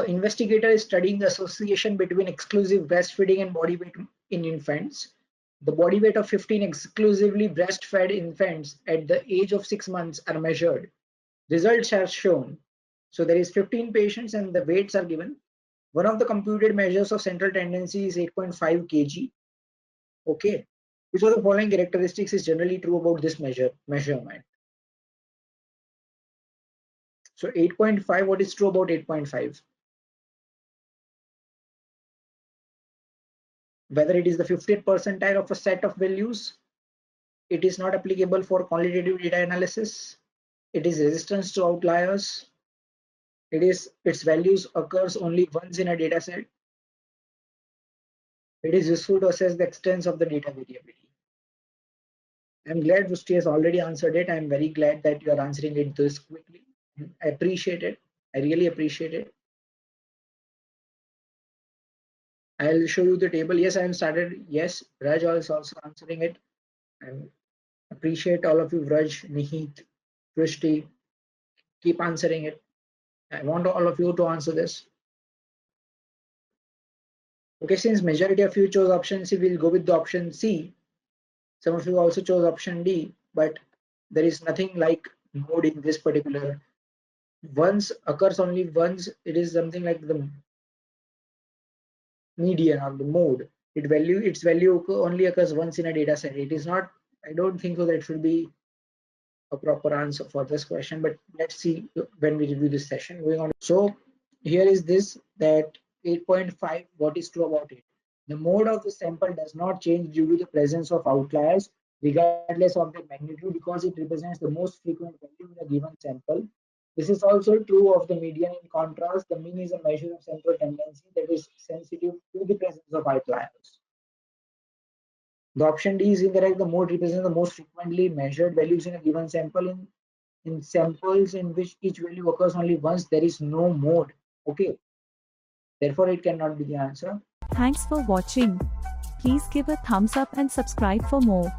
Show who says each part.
Speaker 1: investigator is studying the association between exclusive breastfeeding and body weight in infants. The body weight of 15 exclusively breastfed infants at the age of 6 months are measured. Results are shown. So there is 15 patients and the weights are given. One of the computed measures of central tendency is 8.5 kg. Okay. Which of the following characteristics is generally true about this measurement? So 8.5, what is true about 8.5? Whether it is the 50th percentile of a set of values, it is not applicable for qualitative data analysis, it is resistance to outliers, its values occurs only once in a data set, it is useful to assess the extent of the data variability. I'm glad Rusti has already answered it. I'm very glad that you are answering it this quickly. I appreciate it. I really appreciate it. I'll show you the table. Yes, I am started. Yes, Raj is also answering it. I appreciate all of you, Raj, Nihit, Krishti. Keep answering it. I want all of you to answer this. Okay, since majority of you chose option C, we'll go with the option C. Some of you also chose option D, but there is nothing like mode in this particular. Once occurs only once, it is something like the median or the mode. Its value only occurs once in a data set. It is not, I don't think so that it should be a proper answer for this question, but let's see when we review this session. Going on. So here is this, that 8.5, what is true about it? The mode of the sample does not change due to the presence of outliers regardless of their magnitude, because it represents the most frequent value in a given sample. This is also true of the median. In contrast, the mean is a measure of central tendency that is sensitive to the presence of outliers. The option D is incorrect. The mode represents the most frequently measured values in a given sample. In samples in which each value occurs only once, there is no mode. Okay. Therefore, it cannot be the answer.
Speaker 2: Thanks for watching. Please give a thumbs up and subscribe for more.